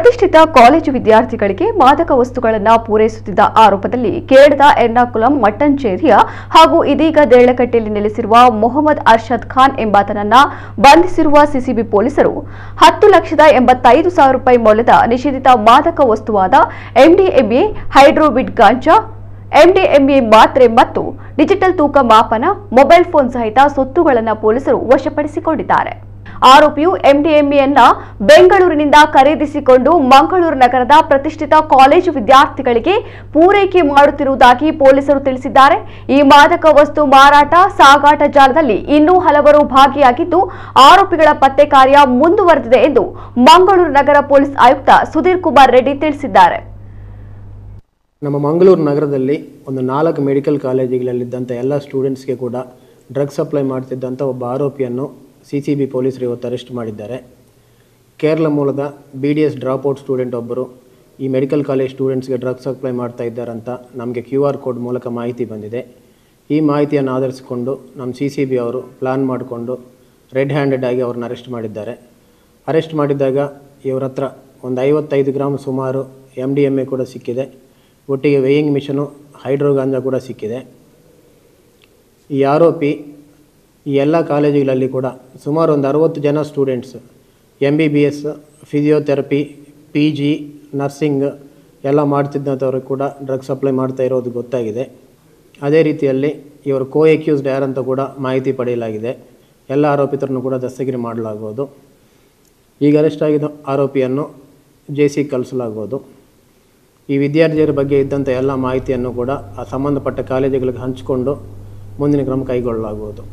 ಪ್ರತಿಷ್ಠಿತ ಕಾಲೇಜು ವಿದ್ಯಾರ್ಥಿಗಳಿಗೆ ಮಾದಕ ವಸ್ತುಗಳನ್ನು ಪೂರೈಸುತ್ತಿದ್ದ ಆರೋಪದಲ್ಲಿ ಕೇರಳದ ಎರ್ನಾಕುಲಂ ಮಟ್ಟಂಚೇರಿಯ ಹಾಗೂ ಇದೀಗ ದೇಳಕಟ್ಟೆಯಲ್ಲಿ ನೆಲೆಸಿರುವ ಮೊಹಮ್ಮದ್ ಅರ್ಷದ್ ಖಾನ್ ಎಂಬಾತನನ್ನ ಬಂಧಿಸಿರುವ ಸಿಸಿಬಿ ಪೊಲೀಸರು 10,85,000 ರೂಪಾಯಿ ಮೌಲ್ಯದ ನಿಷೇಧಿತ ಮಾದಕ ವಸ್ತುವಾದ ಎಂಡಿಎಂಎ, ಹೈಡ್ರೋವಿಡ್ ಗಾಂಜಾ, ಎಂಡಿಎಂಎ ಮಾತ್ರೆ ಮತ್ತು ಡಿಜಿಟಲ್ ತೂಕ ಮಾಪನ, ಮೊಬೈಲ್ ಫೋನ್ ಸಹಿತ ಸೊತ್ತುಗಳನ್ನು ಪೊಲೀಸರು ವಶಪಡಿಸಿಕೊಂಡಿದ್ದಾರೆ. ಆರೋಪಿಯು ಎಂಡಿಎಂಎಯನ್ನ ಬೆಂಗಳೂರಿನಿಂದ ಖರೀದಿಸಿಕೊಂಡು ಮಂಗಳೂರು ನಗರದ ಪ್ರತಿಷ್ಠಿತ ಕಾಲೇಜು ವಿದ್ಯಾರ್ಥಿಗಳಿಗೆ ಪೂರೈಕೆ ಮಾಡುತ್ತಿರುವುದಾಗಿ ಪೊಲೀಸರು ತಿಳಿಸಿದ್ದಾರೆ. ಈ ಮಾದಕ ವಸ್ತು ಮಾರಾಟ ಸಾಗಾಟ ಜಾಲದಲ್ಲಿ ಇನ್ನೂ ಹಲವರು ಭಾಗಿಯಾಗಿದ್ದು ಆರೋಪಿಗಳ ಪತ್ತೆ ಕಾರ್ಯ ಮುಂದುವರೆದಿದೆ ಎಂದು ಮಂಗಳೂರು ನಗರ ಪೊಲೀಸ್ ಆಯುಕ್ತ ಸುಧೀರ್ ಕುಮಾರ್ ರೆಡ್ಡಿ ತಿಳಿಸಿದ್ದಾರೆ. ನಮ್ಮ ಮಂಗಳೂರು ನಗರದಲ್ಲಿ ಒಂದು 4 ಮೆಡಿಕಲ್ ಕಾಲೇಜುಗಳಲ್ಲಿದ್ದಂಥ ಎಲ್ಲ ಸ್ಟೂಡೆಂಟ್ಸ್ಗೆ ಕೂಡ ಡ್ರಗ್ ಸಪ್ಲೈ ಮಾಡ್ತಿದ್ದಂಥ ಒಬ್ಬ ಆರೋಪಿಯನ್ನು ಸಿಸಿಬಿ ಪೊಲೀಸರು ಇವತ್ತು ಅರೆಸ್ಟ್ ಮಾಡಿದ್ದಾರೆ. ಕೇರಳ ಮೂಲದ BDS ಡ್ರಾಪ್ಔಟ್ ಸ್ಟೂಡೆಂಟ್ ಒಬ್ಬರು ಈ ಮೆಡಿಕಲ್ ಕಾಲೇಜ್ ಸ್ಟೂಡೆಂಟ್ಸ್ಗೆ ಡ್ರಗ್ ಸಪ್ಲೈ ಮಾಡ್ತಾ ಇದ್ದಾರಂತ ನಮಗೆ QR ಕೋಡ್ ಮೂಲಕ ಮಾಹಿತಿ ಬಂದಿದೆ. ಈ ಮಾಹಿತಿಯನ್ನು ಆಧರಿಸಿಕೊಂಡು ನಮ್ಮ ಸಿಸಿಬಿ ಅವರು ಪ್ಲಾನ್ ಮಾಡಿಕೊಂಡು ರೆಡ್ ಹ್ಯಾಂಡೆಡ್ ಆಗಿ ಅವ್ರನ್ನ ಅರೆಸ್ಟ್ ಮಾಡಿದ್ದಾರೆ. ಅರೆಸ್ಟ್ ಮಾಡಿದಾಗ ಇವರ ಹತ್ರ ಒಂದು 55 ಗ್ರಾಮ್ ಸುಮಾರು MDMA ಕೂಡ ಸಿಕ್ಕಿದೆ. ಒಟ್ಟಿಗೆ ವೇಯಿಂಗ್ ಮಿಷನು, ಹೈಡ್ರೋ ಗಾಂಜಾ ಕೂಡ ಸಿಕ್ಕಿದೆ. ಈ ಆರೋಪಿ ಈ ಎಲ್ಲ ಕಾಲೇಜುಗಳಲ್ಲಿ ಕೂಡ ಸುಮಾರು ಒಂದು 60 ಜನ students MBBS, physiotherapy, PG, nursing ಎಲ್ಲ ಮಾಡ್ತಿದ್ದಂಥವ್ರಿಗೆ ಕೂಡ ಡ್ರಗ್ ಸಪ್ಲೈ ಮಾಡ್ತಾ ಇರೋದು ಗೊತ್ತಾಗಿದೆ. ಅದೇ ರೀತಿಯಲ್ಲಿ ಇವರು ಅಕ್ಯೂಸ್ಡ್ ಯಾರಂತ ಕೂಡ ಮಾಹಿತಿ ಪಡೆಯಲಾಗಿದೆ. ಎಲ್ಲ ಆರೋಪಿತರನ್ನು ಕೂಡ ದಸ್ತಗಿರಿ ಮಾಡಲಾಗುವುದು. ಈಗ ಅರೆಸ್ಟ್ ಆಗಿದ್ದ ಆರೋಪಿಯನ್ನು JC ಕಳಿಸಲಾಗುವುದು. ಈ ವಿದ್ಯಾರ್ಥಿಯರ ಬಗ್ಗೆ ಇದ್ದಂಥ ಎಲ್ಲ ಮಾಹಿತಿಯನ್ನು ಕೂಡ ಆ ಸಂಬಂಧಪಟ್ಟ ಕಾಲೇಜುಗಳಿಗೆ ಹಂಚಿಕೊಂಡು ಮುಂದಿನ ಕ್ರಮ ಕೈಗೊಳ್ಳಲಾಗುವುದು.